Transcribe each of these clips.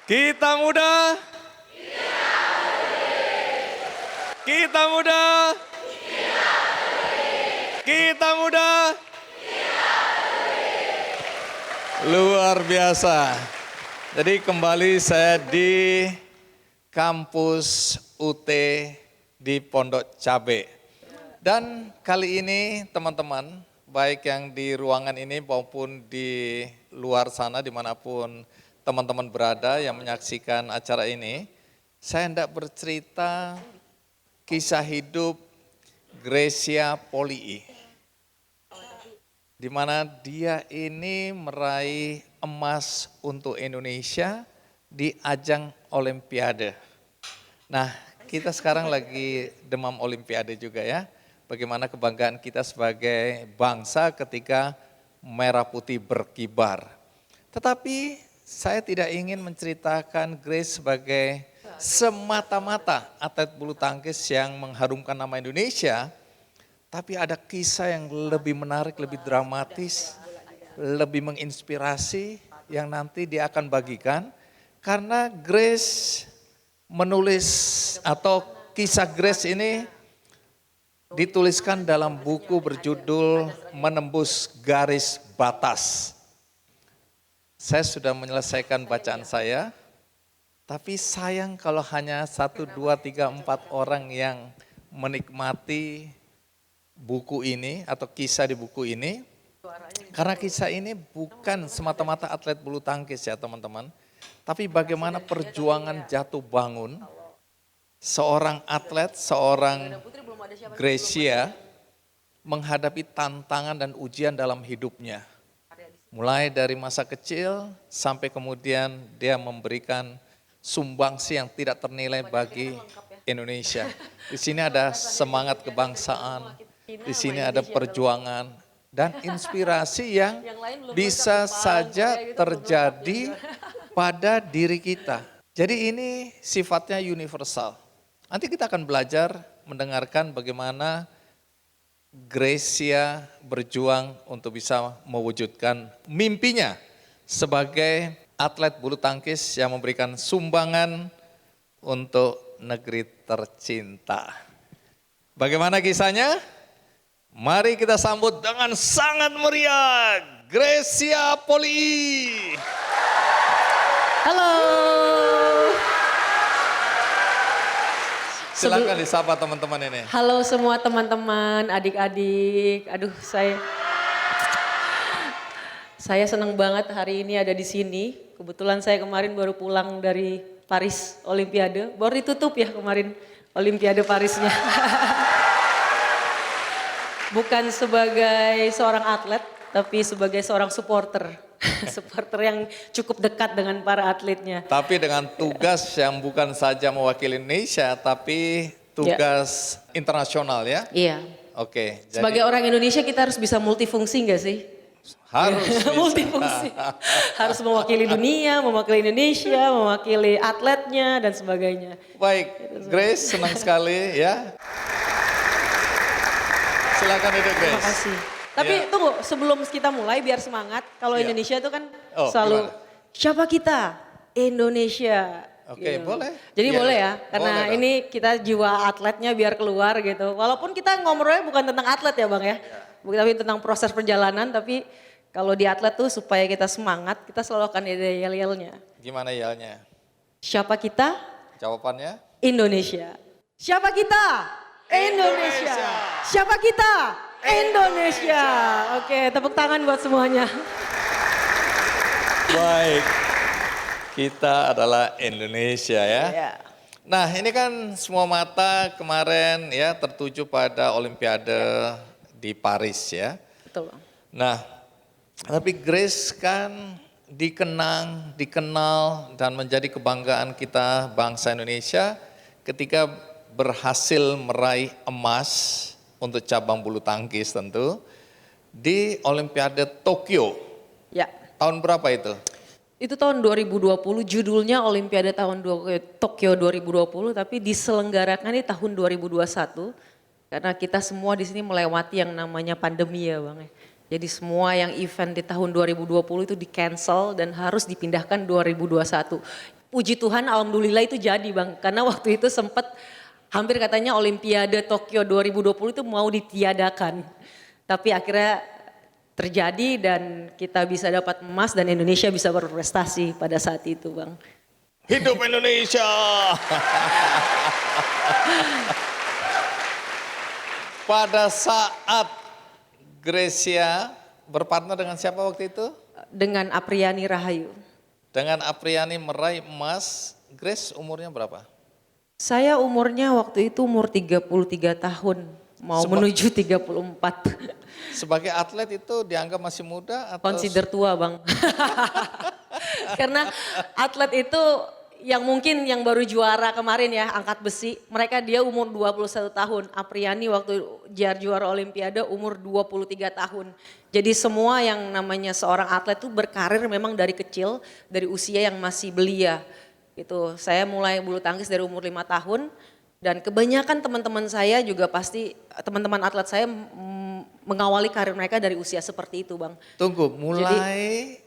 Kita muda. Kita muda. Kita muda. Luar biasa. Jadi kembali saya di kampus UT di Pondok Cabe. Dan kali ini teman-teman, baik yang di ruangan ini maupun di luar sana dimanapun teman-teman berada yang menyaksikan acara ini, saya hendak bercerita kisah hidup Gracia Polii. Di mana dia ini meraih emas untuk Indonesia di ajang Olimpiade. Nah, kita sekarang lagi demam Olimpiade juga ya. Bagaimana kebanggaan kita sebagai bangsa ketika merah putih berkibar. Tetapi saya tidak ingin menceritakan Grace sebagai semata-mata atlet bulu tangkis yang mengharumkan nama Indonesia. Tapi ada kisah yang lebih menarik, lebih dramatis, lebih menginspirasi yang nanti dia akan bagikan. Karena Grace menulis atau kisah Grace ini dituliskan dalam buku berjudul Menembus Garis Batas. Saya sudah menyelesaikan bacaan saya, tapi sayang kalau hanya 1, 2, 3, 4 orang yang menikmati buku ini atau kisah di buku ini. Karena kisah ini bukan semata-mata atlet bulu tangkis ya teman-teman, tapi bagaimana perjuangan jatuh bangun seorang atlet, seorang Gracia menghadapi tantangan dan ujian dalam hidupnya. Mulai dari masa kecil sampai kemudian dia memberikan sumbangsi yang tidak ternilai bagi Indonesia. Di sini ada semangat kebangsaan, di sini ada perjuangan dan inspirasi yang bisa saja terjadi pada diri kita. Jadi ini sifatnya universal. Nanti kita akan belajar mendengarkan bagaimana Gracia berjuang untuk bisa mewujudkan mimpinya sebagai atlet bulu tangkis yang memberikan sumbangan untuk negeri tercinta. Bagaimana kisahnya? Mari kita sambut dengan sangat meriah Gracia Polii. Halo. Silakan disapa teman-teman ini. Halo semua teman-teman, adik-adik. Aduh, saya senang banget hari ini ada di sini. Kebetulan saya kemarin baru pulang dari Paris Olimpiade. Baru ditutup ya kemarin Olimpiade Parisnya. Bukan sebagai seorang atlet, tapi sebagai seorang supporter. Supporter yang cukup dekat dengan para atletnya. Tapi dengan tugas yang bukan saja mewakili Indonesia, tapi tugas internasional ya? Iya. Oke. Sebagai orang Indonesia kita harus bisa multifungsi gak sih? Harus bisa. Multifungsi. Harus mewakili dunia, mewakili Indonesia, mewakili atletnya dan sebagainya. Baik, Grace senang sekali ya. Silakan duduk Grace. Terima kasih. Tapi tunggu, sebelum kita mulai biar semangat. Kalau Indonesia itu kan selalu gimana? Siapa kita? Indonesia. Oke, gitu. boleh. Jadi Iya, boleh iya. ya, karena Boleh dong. ini kita jiwa atletnya biar keluar gitu. Walaupun kita ngomongnya bukan tentang atlet ya Bang ya. Bukan tapi tentang proses perjalanan, tapi kalau di atlet tuh supaya kita semangat, kita selalu akan ada yel-yelnya. Gimana yelnya? Siapa kita? Jawabannya? Indonesia. Siapa kita? Indonesia. Siapa kita? Indonesia. Oke, tepuk tangan buat semuanya. Baik, kita adalah Indonesia ya. Iya. Nah ini kan semua mata kemarin ya tertuju pada Olimpiade di Paris ya. Betul Bang. Nah, tapi Grace kan dikenal dan menjadi kebanggaan kita bangsa Indonesia ketika berhasil meraih emas untuk cabang bulu tangkis tentu di Olimpiade Tokyo. Ya. Tahun berapa itu? Itu tahun 2020, judulnya Olimpiade Tokyo 2020, tapi diselenggarakan di tahun 2021 karena kita semua di sini melewati yang namanya pandemi ya Bang. Jadi semua yang event di tahun 2020 itu di cancel dan harus dipindahkan 2021. puji Tuhan alhamdulillah itu jadi Bang. Karena waktu itu sempat hampir katanya Olimpiade Tokyo 2020 itu mau ditiadakan. Tapi akhirnya terjadi dan kita bisa dapat emas dan Indonesia bisa berprestasi pada saat itu Bang. Hidup Indonesia. Pada saat Gracia berpartner dengan siapa waktu itu? Dengan Apriani Rahayu. Dengan Apriani meraih emas. Grace umurnya berapa? Saya umurnya waktu itu umur 33 tahun, mau menuju 34. Sebagai atlet itu dianggap masih muda atau? Consider tua Bang. Karena atlet itu yang mungkin yang baru juara kemarin ya, angkat besi, dia umur 21 tahun. Apriani waktu juara Olimpiade umur 23 tahun. Jadi semua yang namanya seorang atlet itu berkarir memang dari kecil, dari usia yang masih belia. Gitu. Saya mulai bulu tangkis dari umur 5 tahun dan kebanyakan teman-teman saya juga pasti, teman-teman atlet saya mengawali karir mereka dari usia seperti itu Bang. Tunggu, mulai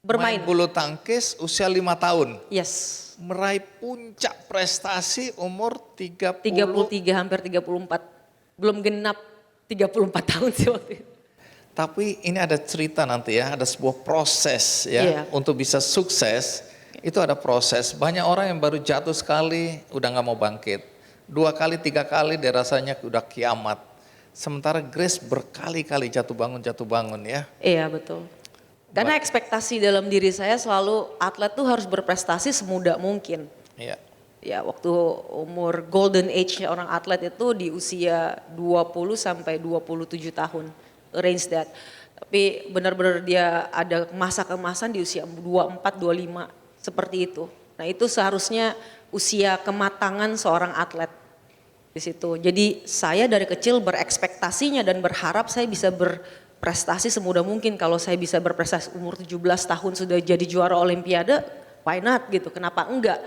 bermain bulu tangkis usia 5 tahun. Yes. Meraih puncak prestasi umur 33 hampir 34. Belum genap 34 tahun sih waktu itu. Tapi ini ada cerita nanti ya, ada sebuah proses ya. Iya. Untuk bisa sukses itu ada proses. Banyak orang yang baru jatuh sekali udah gak mau bangkit. 2 kali, 3 kali dia rasanya udah kiamat. Sementara Grace berkali-kali jatuh bangun ya. Iya betul. Karena ekspektasi dalam diri saya selalu atlet tuh harus berprestasi semudah mungkin. Iya. Ya waktu umur golden age orang atlet itu di usia 20 sampai 27 tahun. Range that. Tapi benar-benar dia ada masa kemasan di usia 24, 25 seperti itu. Nah itu seharusnya usia kematangan seorang atlet di situ. Jadi saya dari kecil berekspektasinya dan berharap saya bisa berprestasi semudah mungkin. Kalau saya bisa berprestasi umur 17 tahun sudah jadi juara Olimpiade, why not gitu, kenapa enggak.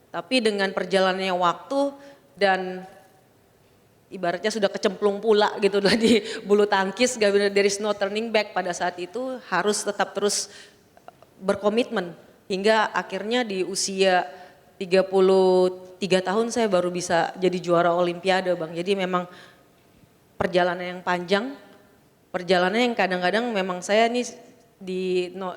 Tapi dengan perjalanannya waktu dan ibaratnya sudah kecemplung pula gitu di bulu tangkis, there is no turning back pada saat itu, harus tetap terus berkomitmen. Hingga akhirnya di usia 33 tahun saya baru bisa jadi juara Olimpiade Bang. Jadi memang perjalanan yang panjang, perjalanan yang kadang-kadang memang saya nih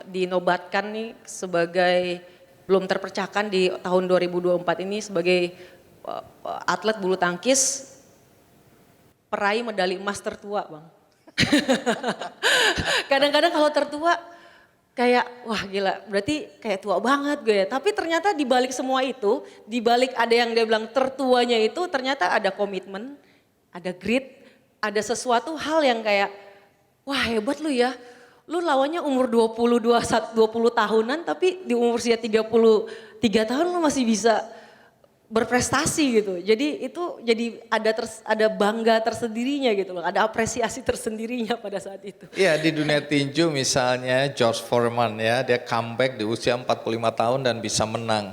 dinobatkan nih sebagai belum terpecahkan di tahun 2024 ini sebagai atlet bulu tangkis peraih medali emas tertua Bang. Kadang-kadang kalau tertua kayak wah gila berarti kayak tua banget gue ya. Tapi ternyata di balik semua itu, di balik ada yang dia bilang tertuanya itu ternyata ada komitmen, ada grit, ada sesuatu hal yang kayak wah hebat lu ya. Lu lawannya umur 20 tahunan tapi di umur usia 33 tahun lu masih bisa berprestasi gitu. Jadi itu jadi ada bangga tersendirinya gitu loh. Ada apresiasi tersendirinya pada saat itu. Iya di dunia tinju misalnya George Foreman ya, dia comeback di usia 45 tahun dan bisa menang.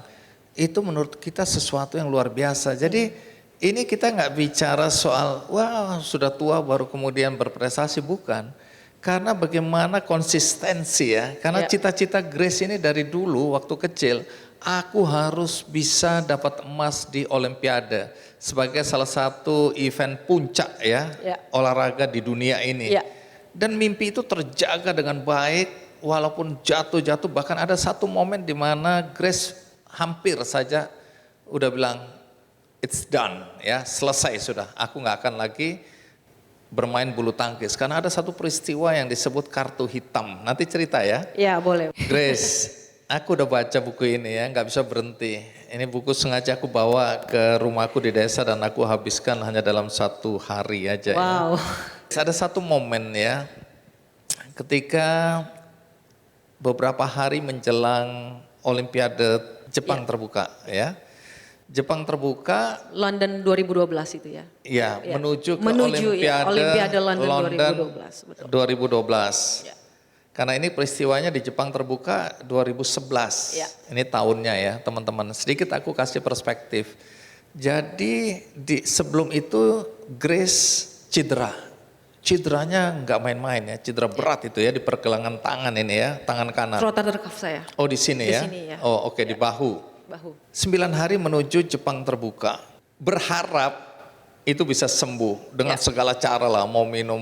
Itu menurut kita sesuatu yang luar biasa. Jadi ini kita nggak bicara soal wah sudah tua baru kemudian berprestasi, bukan. Karena bagaimana konsistensi ya. Karena cita-cita Grace ini dari dulu waktu kecil, aku harus bisa dapat emas di Olimpiade sebagai salah satu event puncak ya, olahraga di dunia ini. Dan mimpi itu terjaga dengan baik walaupun jatuh-jatuh, bahkan ada satu momen di mana Grace hampir saja udah bilang it's done ya, selesai sudah, aku nggak akan lagi bermain bulu tangkis karena ada satu peristiwa yang disebut kartu hitam. Nanti cerita ya. Iya boleh. Grace, aku udah baca buku ini ya, nggak bisa berhenti. Ini buku sengaja aku bawa ke rumahku di desa dan aku habiskan hanya dalam 1 hari aja. Wow. Ya. Ada satu momen ya, ketika beberapa hari menjelang Olimpiade Jepang terbuka ya. Jepang terbuka London 2012 itu ya. Iya, menuju ke Olimpiade London 2012. Betul. 2012. Ya. Karena ini peristiwanya di Jepang terbuka 2011. Ya. Ini tahunnya ya, teman-teman. Sedikit aku kasih perspektif. Jadi sebelum itu Grace cedera. Cederanya nggak main-main ya, cedera berat itu ya di pergelangan tangan ini ya, tangan kanan. Rotator cuff saya. Oh di sini di ya? Sini, ya. Oh oke, di bahu. Bahu. 9 hari menuju Jepang terbuka. Berharap itu bisa sembuh dengan segala cara lah, mau minum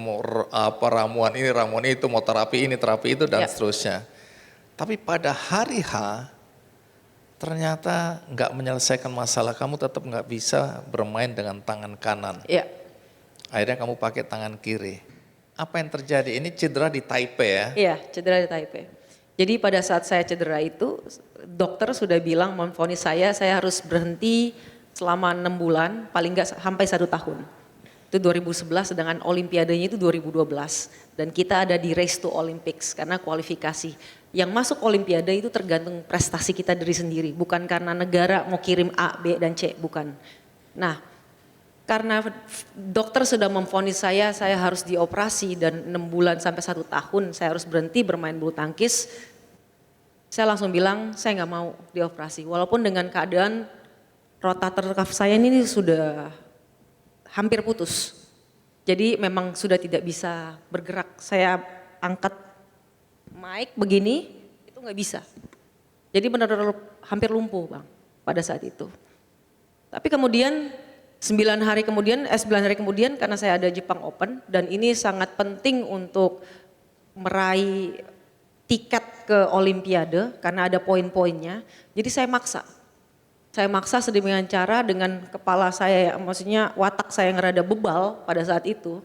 ramuan itu, mau terapi ini, terapi itu, dan seterusnya. Tapi pada hari H, ternyata nggak menyelesaikan masalah, kamu tetap nggak bisa bermain dengan tangan kanan. Iya. Akhirnya kamu pakai tangan kiri. Apa yang terjadi? Ini cedera di Taipei ya? Iya, cedera di Taipei. Jadi pada saat saya cedera itu, dokter sudah bilang memvonis saya harus berhenti selama 6 bulan, paling nggak sampai 1 tahun. Itu 2011, sedangkan olimpiadanya itu 2012. Dan kita ada di race to Olympics karena kualifikasi. Yang masuk olimpiade itu tergantung prestasi kita dari sendiri, bukan karena negara mau kirim A, B, dan C, bukan. Nah, karena dokter sudah memvonis saya harus dioperasi dan 6 bulan sampai 1 tahun saya harus berhenti bermain bulu tangkis. Saya langsung bilang saya nggak mau dioperasi, walaupun dengan keadaan rotator kaf saya ini sudah hampir putus. Jadi memang sudah tidak bisa bergerak. Saya angkat mic begini, itu nggak bisa. Jadi benar-benar hampir lumpuh Bang pada saat itu. Tapi kemudian 9 hari kemudian karena saya ada Jepang Open dan ini sangat penting untuk meraih tiket ke Olimpiade karena ada poin-poinnya. Jadi saya maksa sedemikian cara dengan kepala saya, maksudnya watak saya yang rada bebal pada saat itu.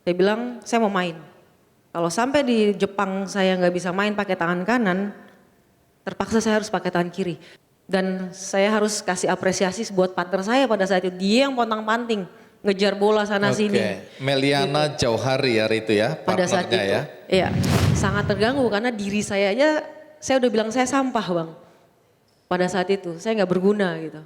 Saya bilang saya mau main. Kalau sampai di Jepang saya nggak bisa main pakai tangan kanan, terpaksa saya harus pakai tangan kiri. Dan saya harus kasih apresiasi buat partner saya pada saat itu. Dia yang pontang-panting, ngejar bola sana sini. Meliana gitu. Jauhari hari itu ya, pada saat itu, ya. Iya, sangat terganggu karena diri saya aja, saya udah bilang saya sampah Bang. Pada saat itu, saya nggak berguna gitu.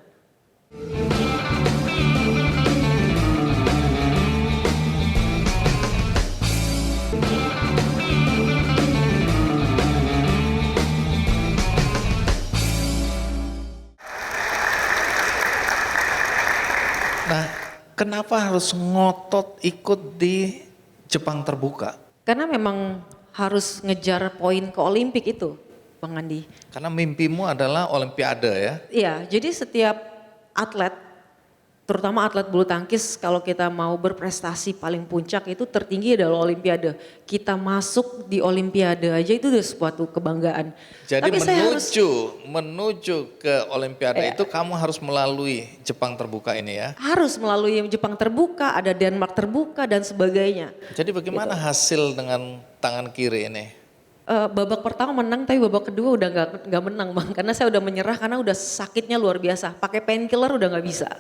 Nah, kenapa harus ngotot ikut di Jepang terbuka? Karena memang harus ngejar poin ke Olimpik itu, Bang Andi. Karena mimpimu adalah Olimpiade ya? Iya, jadi setiap atlet, terutama atlet bulu tangkis, kalau kita mau berprestasi paling puncak itu tertinggi adalah Olimpiade. Kita masuk di Olimpiade aja itu udah suatu kebanggaan. Jadi tapi menuju ke Olimpiade itu kamu harus melalui Jepang terbuka ini ya? Harus melalui Jepang terbuka, ada Denmark terbuka dan sebagainya. Jadi bagaimana hasil dengan tangan kiri ini? Babak pertama menang tapi babak kedua udah nggak menang Bang. Karena saya udah menyerah karena udah sakitnya luar biasa. Pakai painkiller udah nggak bisa.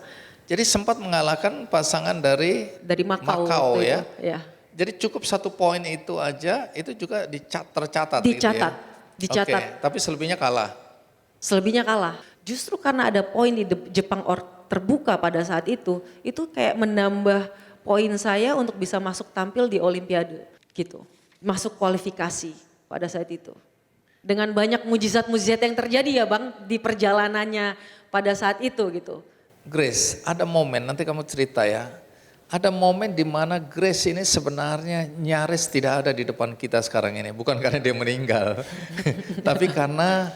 Jadi sempat mengalahkan pasangan dari Macau ya? Ya. Jadi cukup 1 poin itu aja, itu juga tercatat. Dicatat, gitu ya? Oke, tapi selebihnya kalah. Selebihnya kalah. Justru karena ada poin di Jepang terbuka pada saat itu kayak menambah poin saya untuk bisa masuk tampil di Olimpiade gitu. Masuk kualifikasi pada saat itu. Dengan banyak mujizat-mujizat yang terjadi ya Bang di perjalanannya pada saat itu gitu. Grace, ada momen, nanti kamu cerita ya. Ada momen di mana Grace ini sebenarnya nyaris tidak ada di depan kita sekarang ini. Bukan karena dia meninggal, tapi karena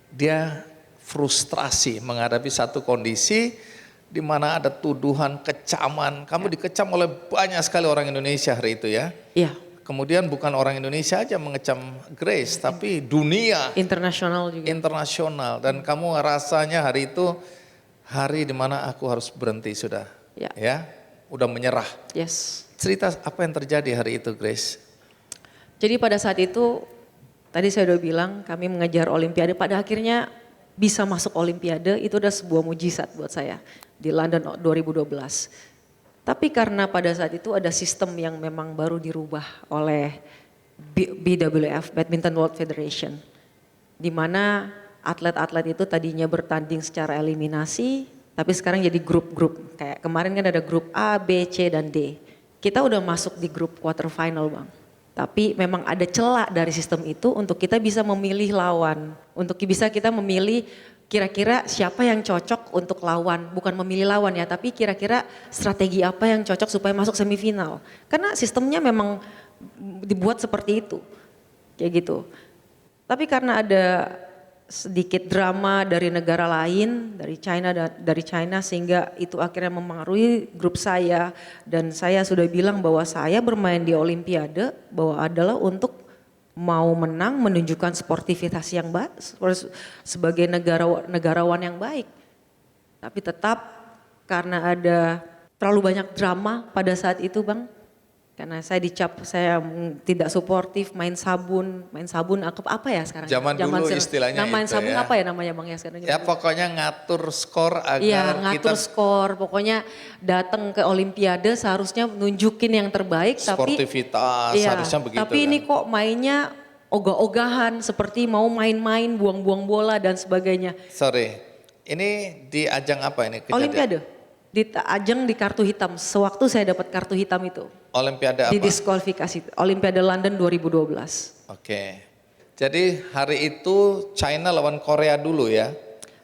dia frustrasi menghadapi satu kondisi di mana ada tuduhan kecaman. Kamu dikecam oleh banyak sekali orang Indonesia hari itu ya. Iya. Kemudian bukan orang Indonesia aja mengecam Grace, tapi dunia. Internasional juga. Internasional. Dan kamu rasanya hari itu hari dimana aku harus berhenti sudah. Ya, udah menyerah. Yes. Cerita apa yang terjadi hari itu Grace? Jadi pada saat itu, tadi saya udah bilang kami mengejar Olimpiade, pada akhirnya bisa masuk Olimpiade itu udah sebuah mujizat buat saya di London 2012. Tapi karena pada saat itu ada sistem yang memang baru dirubah oleh BWF, Badminton World Federation. Di mana atlet-atlet itu tadinya bertanding secara eliminasi, tapi sekarang jadi grup-grup. Kayak kemarin kan ada grup A, B, C, dan D. Kita udah masuk di grup quarter final Bang. Tapi memang ada celah dari sistem itu untuk kita bisa memilih lawan. Untuk bisa kita memilih kira-kira siapa yang cocok untuk lawan. Bukan memilih lawan ya, tapi kira-kira strategi apa yang cocok supaya masuk semifinal. Karena sistemnya memang dibuat seperti itu. Kayak gitu. Tapi karena ada sedikit drama dari negara lain, dari China sehingga itu akhirnya mempengaruhi grup saya, dan saya sudah bilang bahwa saya bermain di Olimpiade bahwa adalah untuk mau menang, menunjukkan sportivitas yang baik sebagai negarawan yang baik. Tapi tetap karena ada terlalu banyak drama pada saat itu, Bang. Karena saya dicap saya tidak suportif, main sabun apa ya sekarang? Zaman dulu sekarang. istilahnya main itu sabun ya. apa ya namanya Bang ya sekarang? Ya pokoknya ngatur skor agar Iya, ngatur kita skor. Pokoknya datang ke Olimpiade seharusnya nunjukin yang terbaik, sportivitas iya, harusnya begitu tapi kan. ini kok mainnya ogah-ogahan seperti mau main-main, buang-buang bola dan sebagainya. Sorry, ini di ajang apa ini kejadian? Olimpiade, ajang di kartu hitam. Sewaktu saya dapat kartu hitam itu. Olimpiade apa? Di diskualifikasi, Olimpiade London 2012. Oke, jadi hari itu China lawan Korea dulu ya.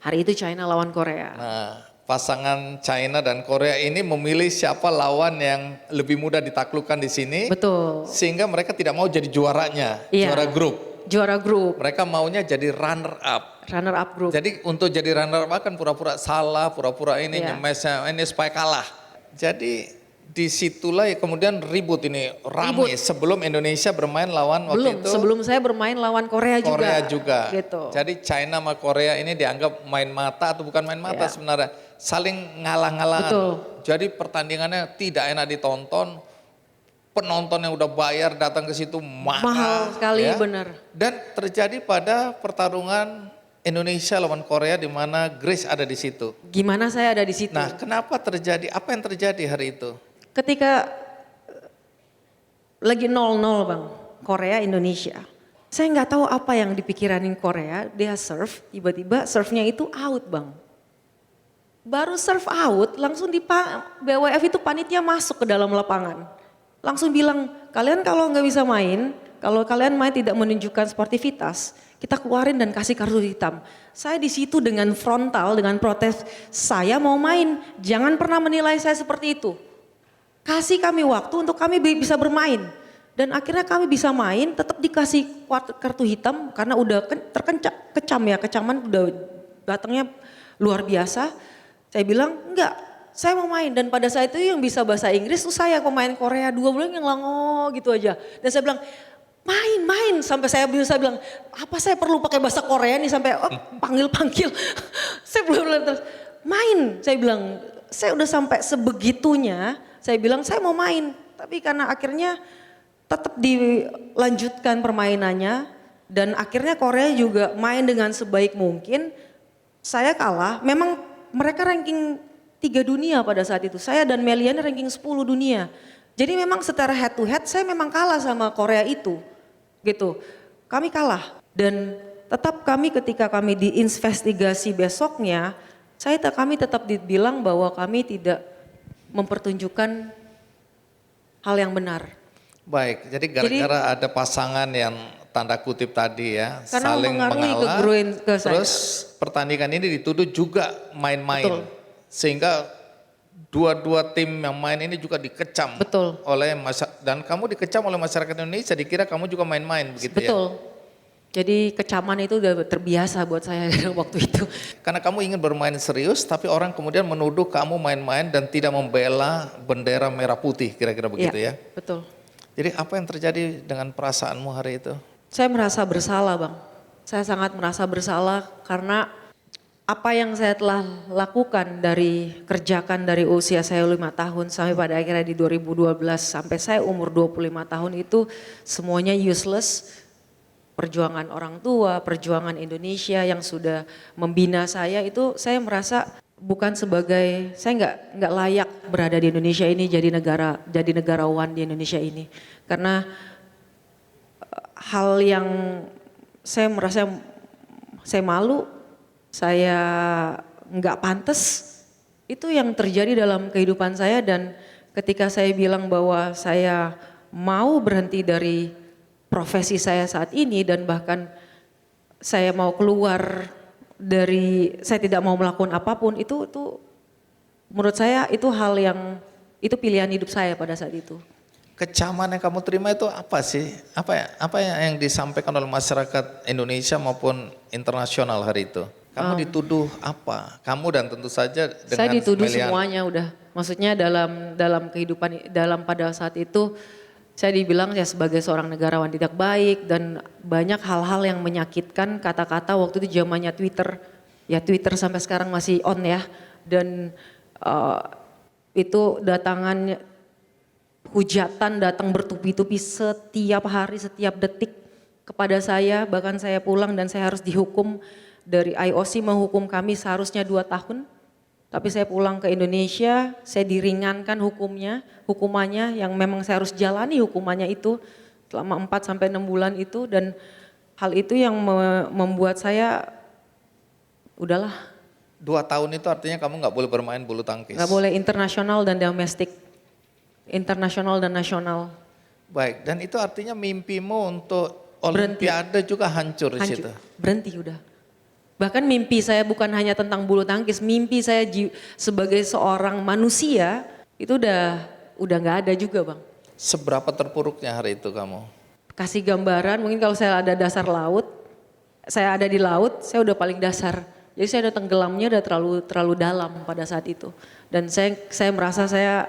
Hari itu China lawan Korea. Nah, pasangan China dan Korea ini memilih siapa lawan yang lebih mudah ditaklukkan di sini. Betul. Sehingga mereka tidak mau jadi juaranya, Iya. juara grup. Juara grup. Mereka maunya jadi runner up. Runner up grup. Jadi untuk jadi runner up kan pura-pura salah, pura-pura ini Iya. nyemesnya ini supaya kalah. Jadi disitulah ya kemudian ribut ini rame sebelum Indonesia bermain lawan waktu itu. Sebelum saya bermain lawan Korea juga. Korea juga. Gitu. Jadi China sama Korea ini dianggap main mata atau bukan main mata Iya. sebenarnya. Saling ngalah-ngalahan. Betul. Jadi pertandingannya tidak enak ditonton. Penonton yang udah bayar datang ke situ Mahal sekali, ya. benar. Dan terjadi pada pertarungan Indonesia lawan Korea di mana Grace ada di situ. Gimana saya ada di situ? Nah, kenapa terjadi? Apa yang terjadi hari itu? Ketika lagi 0-0 Bang, Korea Indonesia. Saya nggak tahu apa yang dipikiranin Korea, dia serve, tiba-tiba serve-nya itu out Bang. Baru serve out, langsung di BWF itu panitnya masuk ke dalam lapangan. Langsung bilang, kalian kalau nggak bisa main, kalau kalian main tidak menunjukkan sportivitas, kita keluarin dan kasih kartu hitam. Saya di situ dengan frontal, dengan protes, saya mau main, jangan pernah menilai saya seperti itu. Kasih kami waktu untuk kami bisa bermain. Dan akhirnya kami bisa main, tetap dikasih kartu hitam karena udah kecam ya, kecaman udah datangnya luar biasa. Saya bilang enggak, saya mau main. Dan pada saat itu yang bisa bahasa Inggris tuh saya pemain Korea 2 bulan yang lango gitu aja. Dan saya bilang main. Sampai saya bilang apa saya perlu pakai bahasa Korea nih sampai panggil. Saya belum terus main. Saya bilang saya udah sampai sebegitunya. Saya bilang saya mau main, tapi karena akhirnya tetap dilanjutkan permainannya dan akhirnya Korea juga main dengan sebaik mungkin. Saya kalah, memang mereka ranking 3 dunia pada saat itu. Saya dan Meliana ranking 10 dunia. Jadi memang secara head to head saya memang kalah sama Korea itu. Gitu. Kami kalah dan tetap kami ketika kami diinvestigasi besoknya, kami tetap dibilang bahwa kami tidak mempertunjukkan hal yang benar. Baik, jadi gara-gara ada pasangan yang tanda kutip tadi ya, Karena saling mempengaruhi mengalah, ke saya. terus pertandingan ini dituduh juga main-main. Betul. Sehingga dua tim yang main ini juga dikecam Betul. oleh dan kamu dikecam oleh masyarakat Indonesia, dikira kamu juga main-main begitu ya? Betul. Jadi kecaman itu udah terbiasa buat saya waktu itu. Karena kamu ingin bermain serius, tapi orang kemudian menuduh kamu main-main dan tidak membela bendera merah putih, kira-kira begitu ya? Betul. Jadi apa yang terjadi dengan perasaanmu hari itu? Saya merasa bersalah Bang. Saya sangat merasa bersalah karena apa yang saya telah lakukan kerjakan dari usia saya 5 tahun sampai pada akhirnya di 2012 sampai saya umur 25 tahun itu semuanya useless. Perjuangan orang tua, perjuangan Indonesia yang sudah membina saya itu saya merasa bukan sebagai, saya nggak layak berada di Indonesia ini jadi negarawan di Indonesia ini. Karena hal yang saya merasa saya malu, saya nggak pantas, itu yang terjadi dalam kehidupan saya. Dan ketika saya bilang bahwa saya mau berhenti dari profesi saya saat ini dan bahkan saya mau keluar saya tidak mau melakukan apapun, itu menurut saya itu hal yang itu pilihan hidup saya pada saat itu. kecaman yang kamu terima itu apa sih? Apa yang disampaikan oleh masyarakat Indonesia maupun internasional hari itu? Kamu dituduh apa? Kamu dan tentu saja dengan Saya dituduh Melian. semuanya udah. Maksudnya dalam kehidupan, pada saat itu saya dibilang ya sebagai seorang negarawan tidak baik dan banyak hal-hal yang menyakitkan, kata-kata waktu itu zamannya Twitter. Ya Twitter sampai sekarang masih on ya. Dan itu datangan hujatan datang bertubi-tubi setiap hari, setiap detik kepada saya. Bahkan saya pulang dan saya harus dihukum, dari IOC menghukum kami seharusnya 2 tahun. Tapi saya pulang ke Indonesia, saya diringankan hukumannya yang memang saya harus jalani hukumannya itu selama 4 sampai 6 bulan itu. Dan hal itu yang membuat saya udahlah. 2 tahun itu artinya kamu nggak boleh bermain bulu tangkis. Nggak boleh internasional dan domestik, internasional dan nasional. Baik, dan itu artinya mimpimu untuk Olimpiade juga hancur di situ. Berhenti udah. Bahkan mimpi saya bukan hanya tentang bulu tangkis, mimpi saya sebagai seorang manusia itu udah nggak ada juga, Bang. Seberapa terpuruknya hari itu kamu? Kasih gambaran, mungkin kalau saya ada dasar laut, saya ada di laut, saya udah paling dasar. Jadi saya udah tenggelamnya udah terlalu dalam pada saat itu. Dan saya merasa saya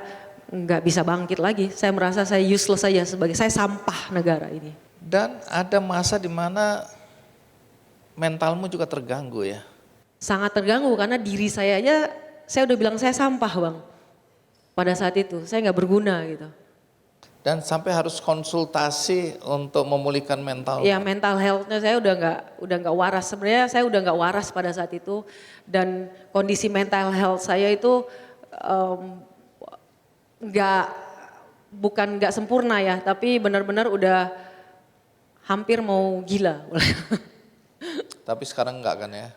nggak bisa bangkit lagi. Saya merasa saya useless saja sebagai saya sampah negara ini. Dan ada masa di mana mentalmu juga terganggu ya? Sangat terganggu karena diri saya aja, saya udah bilang saya sampah, Bang. Pada saat itu, saya nggak berguna gitu. Dan sampai harus konsultasi untuk memulihkan mental. Ya mental health-nya saya udah nggak waras. Sebenarnya saya udah nggak waras pada saat itu. Dan kondisi mental health saya itu bukan nggak sempurna ya, tapi benar-benar udah hampir mau gila. Tapi sekarang enggak kan ya?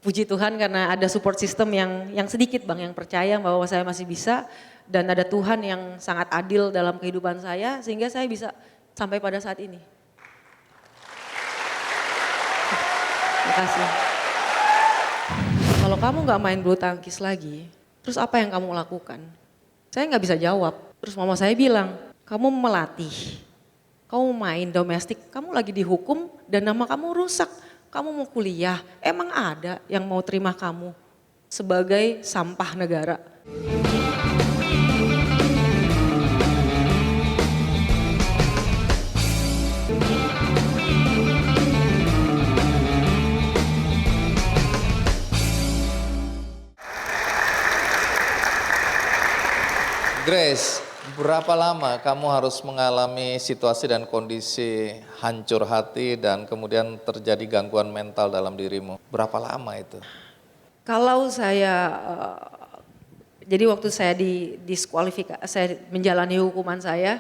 Puji Tuhan karena ada support system yang sedikit, Bang, yang percaya bahwa saya masih bisa. Dan ada Tuhan yang sangat adil dalam kehidupan saya sehingga saya bisa sampai pada saat ini. Terima kasih. Kalau kamu gak main bulu tangkis lagi, terus apa yang kamu lakukan? Saya gak bisa jawab. Terus mama saya bilang, kamu melatih, kamu main domestik, kamu lagi dihukum dan nama kamu rusak. Kamu mau kuliah, emang ada yang mau terima kamu sebagai sampah negara? Grace, berapa lama kamu harus mengalami situasi dan kondisi hancur hati dan kemudian terjadi gangguan mental dalam dirimu? Berapa lama itu? Kalau saya, jadi waktu saya diskualifikasi, saya menjalani hukuman saya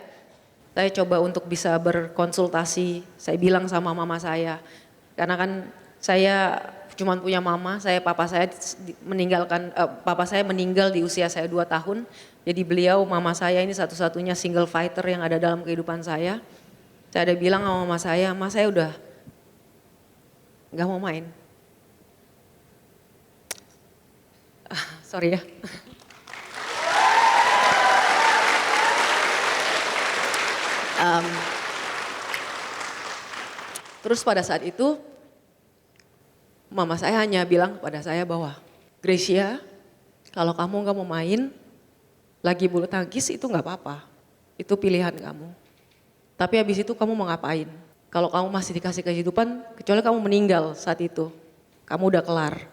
coba untuk bisa berkonsultasi, saya bilang sama mama saya. Karena kan saya cuma punya mama, papa saya meninggal di usia saya 2 tahun. Jadi mama saya ini satu-satunya single fighter yang ada dalam kehidupan saya. Saya ada bilang sama mama saya udah gak mau main. Sorry ya. Terus pada saat itu mama saya hanya bilang pada saya bahwa Gracia, kalau kamu gak mau main lagi bulu tangkis itu gak apa-apa, itu pilihan kamu. Tapi habis itu kamu mau ngapain? Kalau kamu masih dikasih kehidupan, kecuali kamu meninggal saat itu, kamu udah kelar.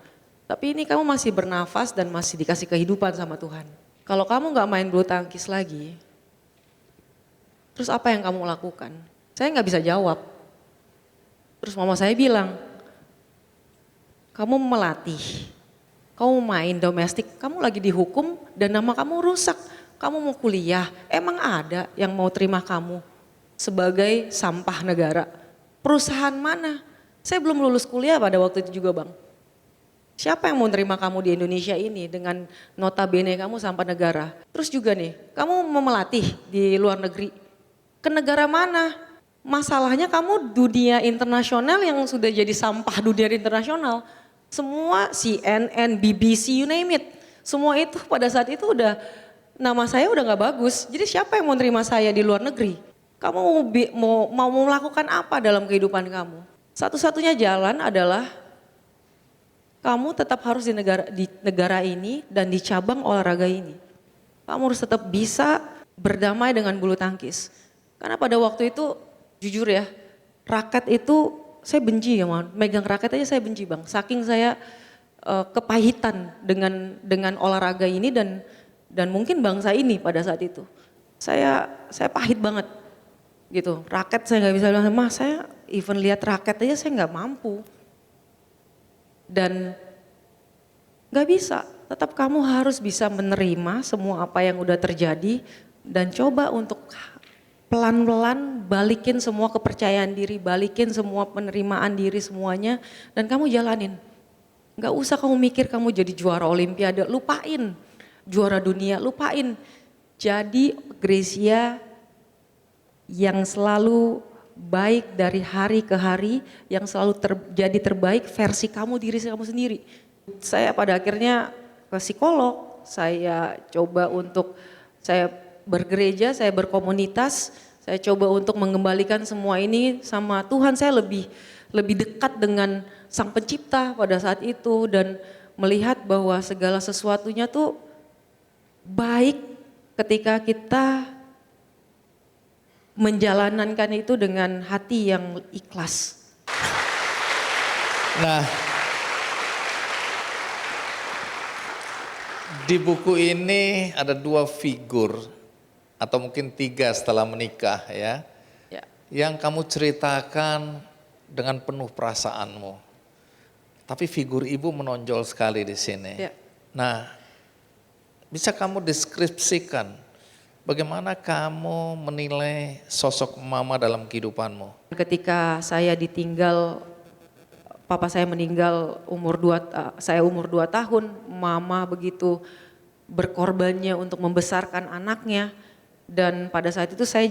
Tapi ini kamu masih bernafas dan masih dikasih kehidupan sama Tuhan. Kalau kamu gak main bulu tangkis lagi, terus apa yang kamu lakukan? Saya gak bisa jawab. Terus mama saya bilang, kamu melatih, kamu main domestik, kamu lagi dihukum dan nama kamu rusak. Kamu mau kuliah, emang ada yang mau terima kamu sebagai sampah negara? Perusahaan mana? Saya belum lulus kuliah pada waktu itu juga, Bang. Siapa yang mau terima kamu di Indonesia ini dengan notabene kamu sampah negara? Terus juga nih, kamu mau melatih di luar negeri. Ke negara mana? Masalahnya kamu dunia internasional yang sudah jadi sampah dunia internasional. Semua CNN, BBC, you name it. Semua itu pada saat itu udah nama saya udah nggak bagus. Jadi siapa yang mau terima saya di luar negeri? Kamu mau melakukan apa dalam kehidupan kamu? Satu-satunya jalan adalah kamu tetap harus di negara ini dan di cabang olahraga ini. Kamu harus tetap bisa berdamai dengan bulu tangkis. Karena pada waktu itu jujur ya, raket itu saya benci ya, megang raket aja saya benci Bang. Saking saya kepahitan dengan olahraga ini dan mungkin bangsa ini pada saat itu. Saya pahit banget gitu. Raket saya nggak bisa bilang, "Mas, saya even lihat raket aja saya nggak mampu." Dan nggak bisa, tetap kamu harus bisa menerima semua apa yang udah terjadi dan coba untuk pelan-pelan balikin semua kepercayaan diri, balikin semua penerimaan diri semuanya dan kamu jalanin. Gak usah kamu mikir kamu jadi juara olimpiade, lupain. Juara dunia, lupain. Jadi Gracia yang selalu baik dari hari ke hari, yang selalu jadi terbaik versi kamu, diri kamu sendiri. Saya pada akhirnya ke psikolog, saya coba untuk, saya bergereja, saya berkomunitas, saya coba untuk mengembalikan semua ini sama Tuhan. Saya lebih dekat dengan Sang Pencipta pada saat itu dan melihat bahwa segala sesuatunya tuh baik ketika kita menjalankan itu dengan hati yang ikhlas. Nah, di buku ini ada 2 figur atau mungkin 3 setelah menikah ya, yang kamu ceritakan dengan penuh perasaanmu. Tapi figur ibu menonjol sekali di sini. Ya. Nah, bisa kamu deskripsikan bagaimana kamu menilai sosok mama dalam kehidupanmu? Ketika saya ditinggal, papa saya meninggal saya umur 2 tahun, mama begitu berkorbannya untuk membesarkan anaknya. Dan pada saat itu saya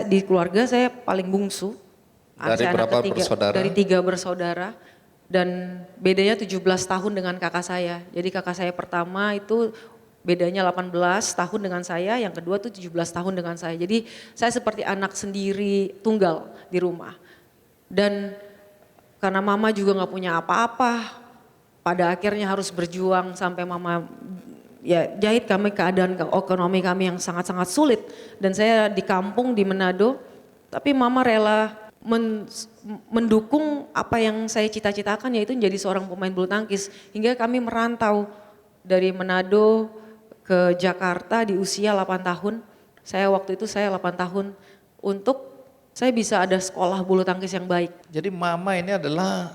di keluarga saya paling bungsu. Dari berapa bersaudara? Dari 3 bersaudara. Dan bedanya 17 tahun dengan kakak saya. Jadi kakak saya pertama itu bedanya 18 tahun dengan saya, yang kedua tuh 17 tahun dengan saya. Jadi saya seperti anak sendiri tunggal di rumah. Dan karena mama juga gak punya apa-apa, pada akhirnya harus berjuang sampai mama ya jahit kami keadaan ekonomi kami yang sangat-sangat sulit. Dan saya di kampung di Manado, tapi mama rela mendukung apa yang saya cita-citakan, yaitu menjadi seorang pemain bulu tangkis. Hingga kami merantau dari Manado ke Jakarta di usia 8 tahun. Waktu itu saya 8 tahun untuk saya bisa ada sekolah bulu tangkis yang baik. Jadi mama ini adalah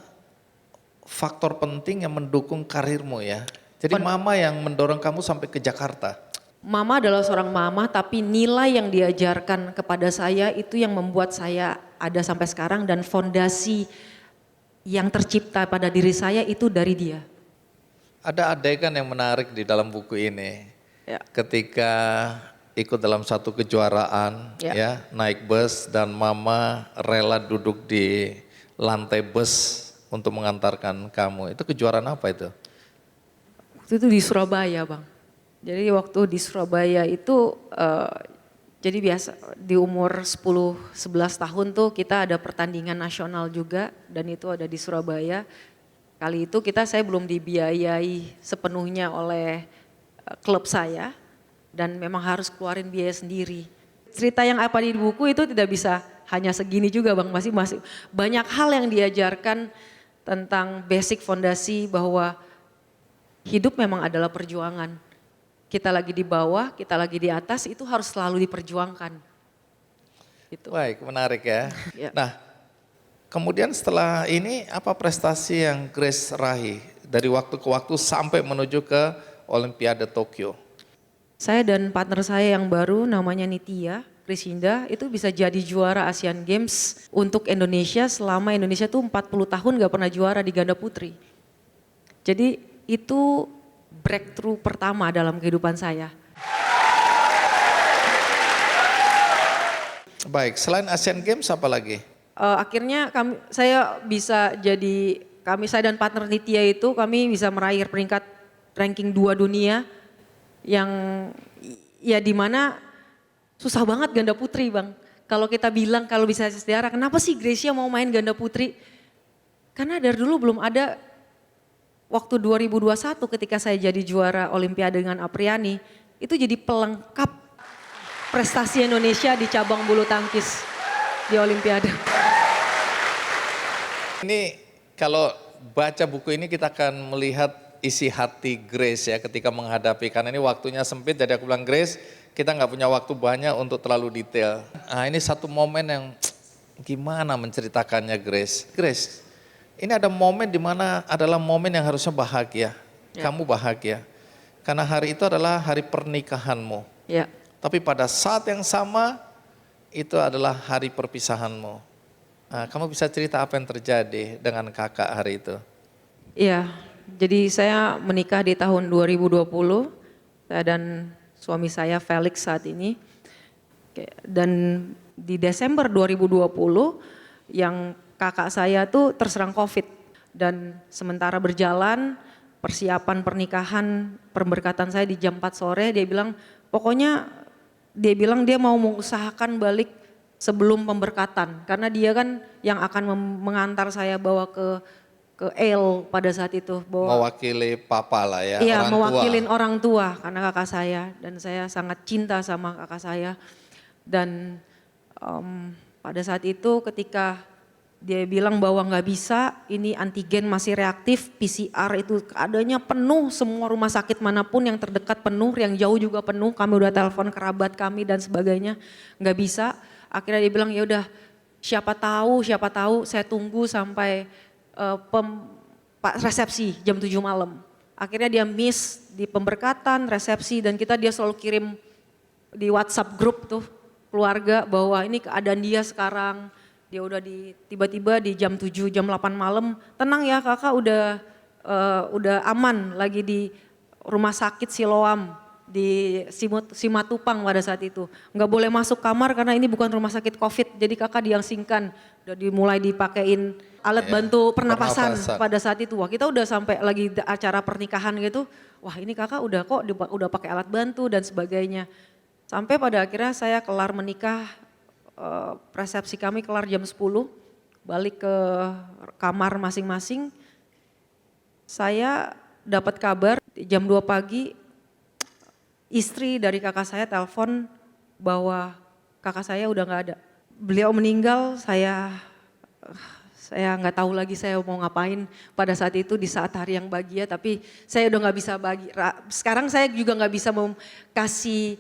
faktor penting yang mendukung karirmu ya. Jadi mama yang mendorong kamu sampai ke Jakarta. Mama adalah seorang mama, tapi nilai yang diajarkan kepada saya itu yang membuat saya ada sampai sekarang, dan fondasi yang tercipta pada diri saya itu dari dia. Ada adegan yang menarik di dalam buku ini. Ya. Ketika ikut dalam satu kejuaraan ya, naik bus dan mama rela duduk di lantai bus untuk mengantarkan kamu. Itu kejuaraan apa itu? Waktu itu di Surabaya, Bang. Jadi waktu di Surabaya itu jadi biasa di umur 10-11 tahun tuh kita ada pertandingan nasional juga, dan itu ada di Surabaya. Kali itu saya belum dibiayai sepenuhnya oleh klub saya dan memang harus keluarin biaya sendiri. Cerita yang apa di buku itu tidak bisa hanya segini juga Bang, masih banyak hal yang diajarkan tentang basic fondasi bahwa hidup memang adalah perjuangan. Kita lagi di bawah, kita lagi di atas, itu harus selalu diperjuangkan. Gitu. Baik, menarik ya. Ya. Nah, kemudian setelah ini apa prestasi yang Grace raih dari waktu ke waktu sampai menuju ke Olimpiade Tokyo? Saya dan partner saya yang baru namanya Nitya Krishinda itu bisa jadi juara Asian Games untuk Indonesia selama Indonesia tuh 40 tahun gak pernah juara di ganda putri. Jadi itu breakthrough pertama dalam kehidupan saya. Baik, selain Asian Games apa lagi? Akhirnya saya dan partner Nitya itu kami bisa meraih peringkat ranking 2 dunia yang ya di mana susah banget ganda putri Bang. Kalau kita bilang kalau bisa sejarah, kenapa sih Gracia mau main ganda putri? Karena dari dulu belum ada. Waktu 2021 ketika saya jadi juara Olimpiade dengan Apriani, itu jadi pelengkap prestasi Indonesia di cabang bulu tangkis di Olimpiade. Ini kalau baca buku ini kita akan melihat isi hati Grace ya ketika menghadapi, karena ini waktunya sempit, jadi aku bilang Grace, kita nggak punya waktu banyak untuk terlalu detail. Nah ini satu momen yang gimana menceritakannya Grace. Grace, ini ada momen di mana adalah momen yang harusnya bahagia. Ya. Kamu bahagia. Karena hari itu adalah hari pernikahanmu. Ya. Tapi pada saat yang sama itu adalah hari perpisahanmu. Nah, kamu bisa cerita apa yang terjadi dengan kakak hari itu? Iya, jadi saya menikah di tahun 2020, saya dan suami saya Felix saat ini. Dan di Desember 2020 yang kakak saya tuh terserang COVID. Dan sementara berjalan persiapan pernikahan, pemberkatan saya di jam 4 sore, dia bilang pokoknya dia bilang dia mau mengusahakan balik sebelum pemberkatan. Karena dia kan yang akan mengantar saya bawa ke El pada saat itu. Mewakili papa lah ya, iya, orang mewakilin tua. orang tua karena kakak saya. Dan saya sangat cinta sama kakak saya. Dan pada saat itu ketika dia bilang bahwa nggak bisa, ini antigen masih reaktif, PCR itu keadaannya penuh, semua rumah sakit manapun yang terdekat penuh, yang jauh juga penuh, kami udah telepon kerabat kami dan sebagainya, nggak bisa. Akhirnya dia bilang ya udah siapa tahu saya tunggu sampai resepsi jam 7 malam. Akhirnya dia miss di pemberkatan, resepsi, dan dia selalu kirim di WhatsApp grup tuh keluarga bahwa ini keadaan dia sekarang. Dia udah tiba-tiba di jam 7, jam 8 malam, tenang ya kakak udah aman lagi di rumah sakit Siloam di Simatupang pada saat itu. Nggak boleh masuk kamar karena ini bukan rumah sakit COVID, jadi kakak diasingkan. Udah dimulai dipakein alat bantu pernapasan pada saat itu. Wah kita udah sampai lagi acara pernikahan gitu, wah ini kakak udah pakai alat bantu dan sebagainya. Sampai pada akhirnya saya kelar menikah, resepsi kami kelar jam 10, balik ke kamar masing-masing. Saya dapat kabar jam 2 pagi, istri dari kakak saya telepon bahwa kakak saya udah gak ada. Beliau meninggal, saya nggak tahu lagi saya mau ngapain pada saat itu di saat hari yang bahagia, tapi saya udah nggak bisa bagi. Sekarang saya juga nggak bisa kasih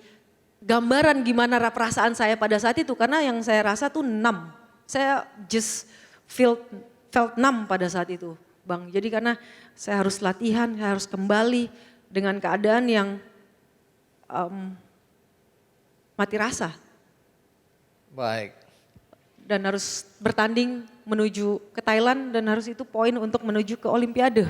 gambaran gimana perasaan saya pada saat itu karena yang saya rasa tuh numb. Saya just felt numb pada saat itu, Bang. Jadi karena saya harus latihan, saya harus kembali dengan keadaan yang mati rasa. Baik. Dan harus bertanding menuju ke Thailand dan harus itu poin untuk menuju ke Olimpiade.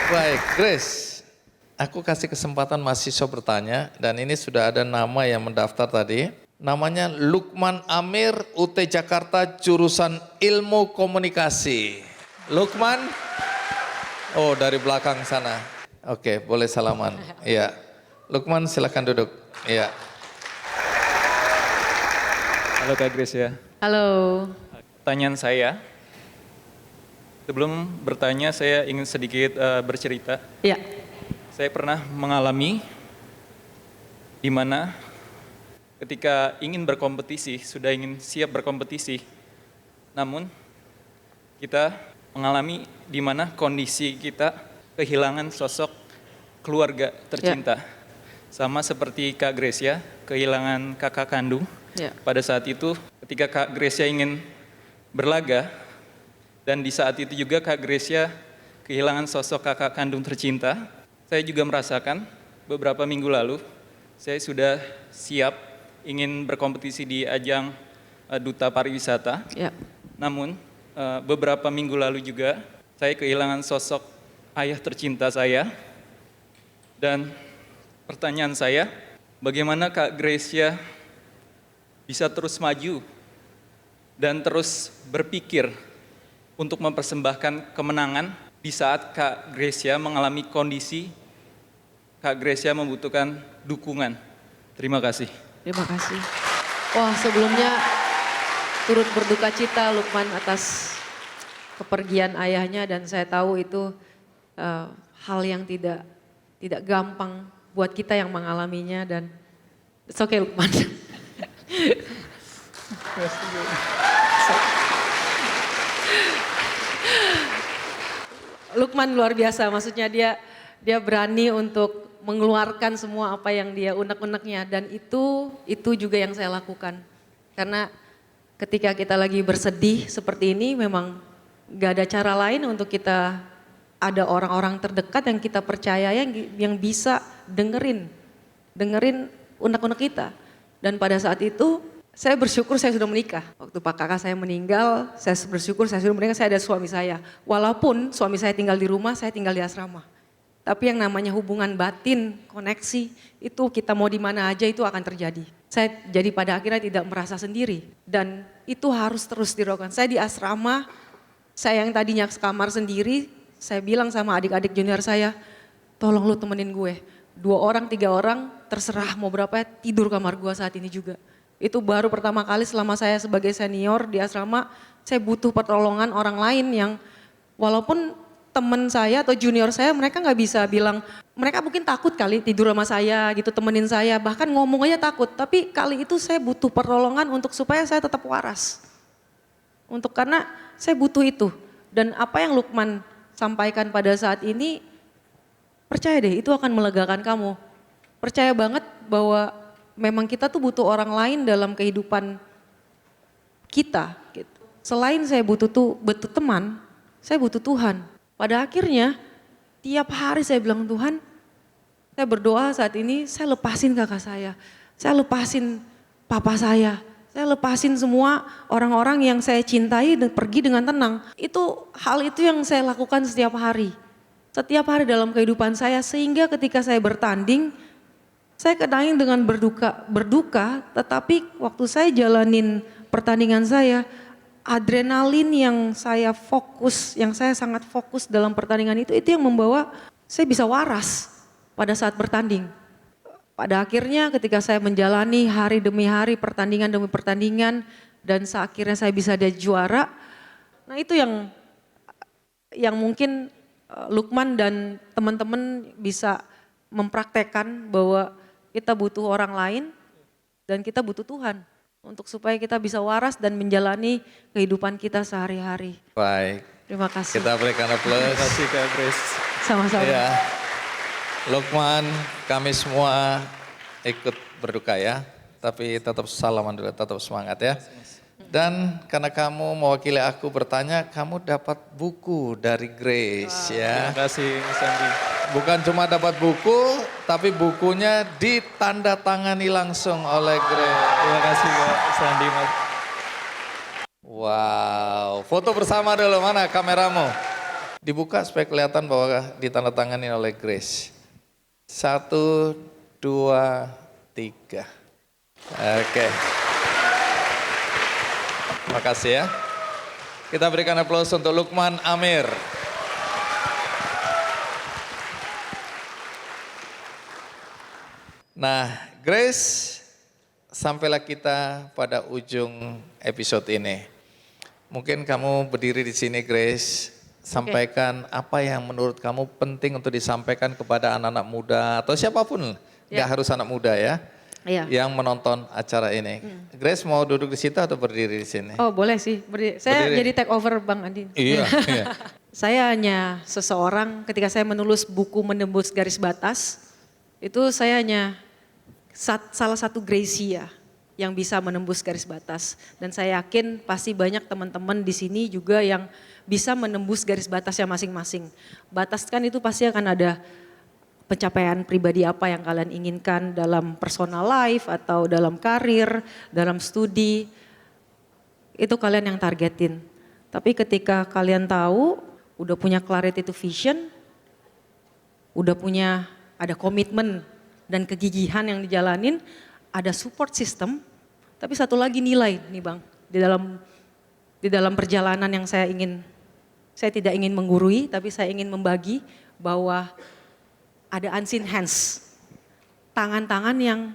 Baik, Grace, aku kasih kesempatan mahasiswa bertanya dan ini sudah ada nama yang mendaftar tadi. Namanya Lukman Amir, UT Jakarta, jurusan Ilmu Komunikasi. Lukman, oh dari belakang sana. Oke, boleh salaman. Iya, Lukman silakan duduk. Iya. Halo Kak Grace ya. Halo. Pertanyaan saya, sebelum bertanya saya ingin sedikit bercerita. Iya. Saya pernah mengalami di mana ketika ingin berkompetisi, sudah ingin siap berkompetisi, namun kita mengalami di mana kondisi kita kehilangan sosok keluarga tercinta. Sama seperti Kak Gracia, kehilangan kakak kandung. Ya. Pada saat itu ketika Kak Gracia ingin berlaga, dan di saat itu juga Kak Gracia kehilangan sosok kakak kandung tercinta, saya juga merasakan beberapa minggu lalu, saya sudah siap ingin berkompetisi di ajang Duta Pariwisata. Ya. Namun beberapa minggu lalu juga saya kehilangan sosok ayah tercinta saya. Dan pertanyaan saya, bagaimana Kak Gracia bisa terus maju dan terus berpikir untuk mempersembahkan kemenangan di saat Kak Gracia mengalami kondisi Kak Gracia membutuhkan dukungan. Terima kasih. Terima kasih. Wah, sebelumnya turut berduka cita Lukman atas kepergian ayahnya, dan saya tahu itu hal yang tidak gampang buat kita yang mengalaminya, dan it's okay Lukman. Lukman luar biasa, maksudnya dia berani untuk mengeluarkan semua apa yang dia unek-uneknya, dan itu juga yang saya lakukan. Karena ketika kita lagi bersedih seperti ini memang gak ada cara lain untuk kita, ada orang-orang terdekat yang kita percaya yang bisa dengerin unek-unek kita. Dan pada saat itu saya bersyukur saya sudah menikah. Waktu Pak Kakak saya meninggal, saya bersyukur saya sudah menikah, saya ada suami saya. Walaupun suami saya tinggal di rumah, saya tinggal di asrama. Tapi yang namanya hubungan batin, koneksi, itu kita mau di mana aja itu akan terjadi. Saya jadi pada akhirnya tidak merasa sendiri. Dan itu harus terus dilakukan. Saya di asrama, saya yang tadinya sekamar sendiri, saya bilang sama adik-adik junior saya, tolong lu temenin gue. 2 orang, 3 orang, terserah mau berapa, tidur kamar gue saat ini juga. Itu baru pertama kali selama saya sebagai senior di asrama, saya butuh pertolongan orang lain yang walaupun teman saya atau junior saya, mereka nggak bisa bilang, mereka mungkin takut kali tidur sama saya gitu, temenin saya, bahkan ngomong aja takut. Tapi kali itu saya butuh pertolongan untuk supaya saya tetap waras. Karena saya butuh itu. Dan apa yang Lukman sampaikan pada saat ini, percaya deh itu akan melegakan kamu. Percaya banget bahwa memang kita tuh butuh orang lain dalam kehidupan kita. Gitu. Selain saya butuh teman, saya butuh Tuhan. Pada akhirnya tiap hari saya bilang, Tuhan, saya berdoa saat ini, saya lepasin kakak saya lepasin papa saya lepasin semua orang-orang yang saya cintai dan pergi dengan tenang. Hal itu yang saya lakukan setiap hari dalam kehidupan saya, sehingga ketika saya bertanding, saya kadang dengan berduka, tetapi waktu saya jalanin pertandingan saya, adrenalin yang saya sangat fokus dalam pertandingan itu yang membawa saya bisa waras pada saat bertanding. Pada akhirnya ketika saya menjalani hari demi hari, pertandingan demi pertandingan, dan akhirnya saya bisa ada juara. Nah itu yang mungkin Lukman dan teman-teman bisa mempraktekkan bahwa kita butuh orang lain dan kita butuh Tuhan untuk supaya kita bisa waras dan menjalani kehidupan kita sehari-hari. Baik. Terima kasih. Kita berikan aplaus. Terima kasih Kak Grace. Sama-sama. Ya. Lukman, kami semua ikut berduka ya, tapi tetap salaman dulu, tetap semangat ya. Dan karena kamu mewakili aku bertanya, kamu dapat buku dari Grace ya. Terima kasih Mas Andi. Bukan cuma dapat buku, tapi bukunya ditandatangani langsung oleh Grace. Terima kasih Mas Andi. Wow, foto bersama dulu, mana kameramu? Dibuka supaya kelihatan bahwa ditandatangani oleh Grace. 1, 2, 3. Oke. Terima kasih ya. Kita berikan aplaus untuk Lukman Amir. Nah, Grace, sampailah kita pada ujung episode ini. Mungkin kamu berdiri di sini, Grace, sampaikan apa yang menurut kamu penting untuk disampaikan kepada anak-anak muda atau siapapun, nggak harus anak muda ya, yang menonton acara ini. Grace mau duduk di situ atau berdiri di sini? Oh boleh sih, saya jadi take over Bang Andi. Iya. Saya hanya seseorang, ketika saya menulis buku Menembus Garis Batas, itu saya hanya salah satu Gracia yang bisa menembus garis batas. Dan saya yakin pasti banyak teman-teman di sini juga yang bisa menembus garis batasnya masing-masing. Batas kan itu pasti akan ada pencapaian pribadi apa yang kalian inginkan dalam personal life atau dalam karir, dalam studi. Itu kalian yang targetin. Tapi ketika kalian tahu, udah punya clarity to vision, udah punya ada komitmen dan kegigihan yang dijalanin, ada support system, tapi satu lagi nilai nih Bang, di dalam perjalanan yang saya tidak ingin menggurui, tapi saya ingin membagi bahwa ada unseen hands, tangan-tangan yang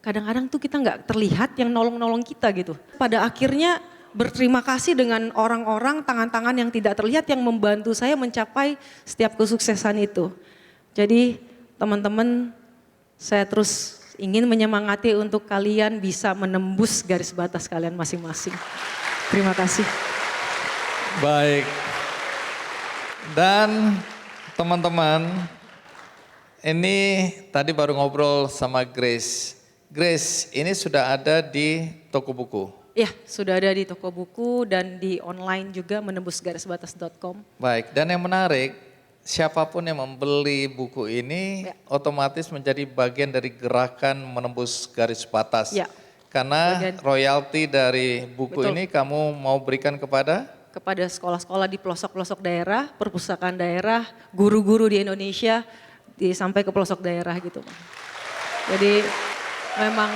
kadang-kadang tuh kita nggak terlihat yang nolong-nolong kita gitu. Pada akhirnya berterima kasih dengan orang-orang, tangan-tangan yang tidak terlihat yang membantu saya mencapai setiap kesuksesan itu. Jadi teman-teman, saya terus ingin menyemangati untuk kalian bisa menembus garis batas kalian masing-masing. Terima kasih. Baik. Dan teman-teman, ini tadi baru ngobrol sama Grace. Grace, ini sudah ada di toko buku. Ya, sudah ada di toko buku dan di online juga menembusgarisbatas.com. Baik, dan yang menarik, siapapun yang membeli buku ini otomatis menjadi bagian dari gerakan menembus garis batas. Ya. Karena royalti dari buku ini kamu mau berikan kepada Sekolah-sekolah di pelosok-pelosok daerah, perpustakaan daerah, guru-guru di Indonesia, sampai ke pelosok daerah gitu. Jadi memang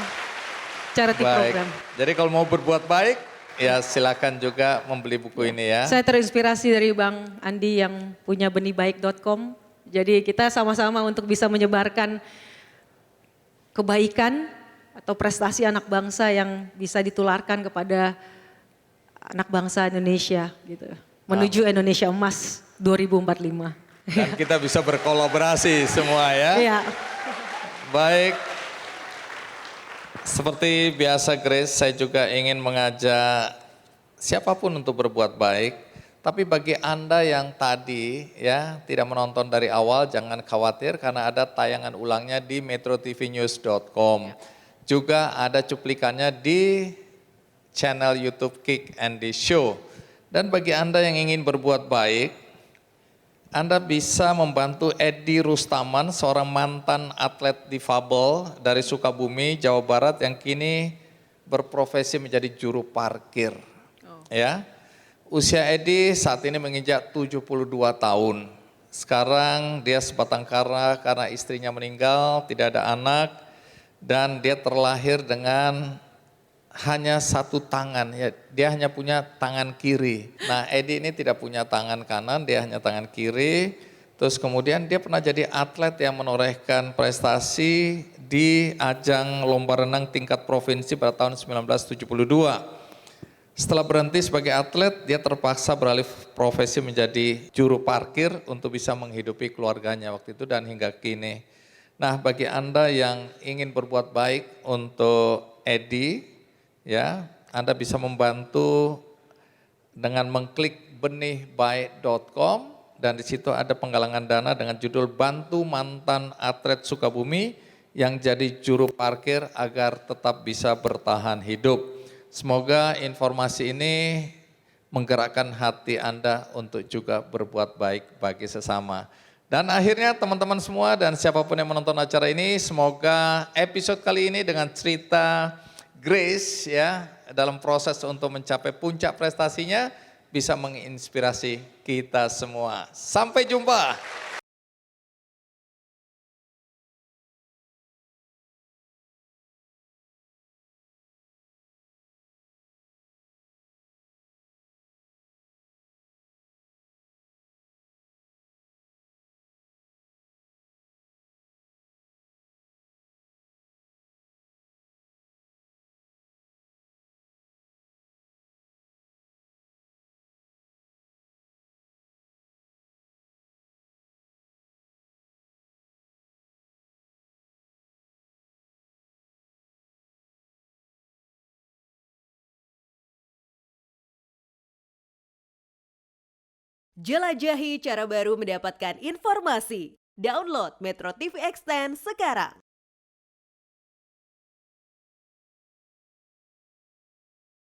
charity program. Jadi kalau mau berbuat baik, ya silakan juga membeli buku ini ya. Saya terinspirasi dari Bang Andi yang punya benihbaik.com. Jadi kita sama-sama untuk bisa menyebarkan kebaikan atau prestasi anak bangsa yang bisa ditularkan kepada anak bangsa Indonesia gitu. Menuju Indonesia Emas 2045. Dan kita bisa berkolaborasi semua ya. Iya. Baik. Seperti biasa Grace, saya juga ingin mengajak siapapun untuk berbuat baik. Tapi bagi Anda yang tadi ya tidak menonton dari awal, jangan khawatir karena ada tayangan ulangnya di metrotvnews.com. Juga ada cuplikannya di channel YouTube Kick and the Show. Dan bagi Anda yang ingin berbuat baik, Anda bisa membantu Edi Rustaman, seorang mantan atlet difabel dari Sukabumi, Jawa Barat yang kini berprofesi menjadi juru parkir. Ya. Usia Edi saat ini menginjak 72 tahun. Sekarang dia sebatang kara karena istrinya meninggal, tidak ada anak, dan dia terlahir dengan hanya satu tangan, ya dia hanya punya tangan kiri. Nah Edi ini tidak punya tangan kanan, dia hanya tangan kiri. Terus kemudian dia pernah jadi atlet yang menorehkan prestasi di ajang lomba renang tingkat provinsi pada tahun 1972. Setelah berhenti sebagai atlet, dia terpaksa beralih profesi menjadi juru parkir untuk bisa menghidupi keluarganya waktu itu dan hingga kini. Nah bagi Anda yang ingin berbuat baik untuk Edi, ya, Anda bisa membantu dengan mengklik benihbaik.com dan di situ ada penggalangan dana dengan judul Bantu Mantan Atlet Sukabumi yang jadi juru parkir agar tetap bisa bertahan hidup. Semoga informasi ini menggerakkan hati Anda untuk juga berbuat baik bagi sesama. Dan akhirnya teman-teman semua dan siapapun yang menonton acara ini, semoga episode kali ini dengan cerita Grace ya dalam proses untuk mencapai puncak prestasinya bisa menginspirasi kita semua. Sampai jumpa. Jelajahi cara baru mendapatkan informasi. Download Metro TV Extend sekarang.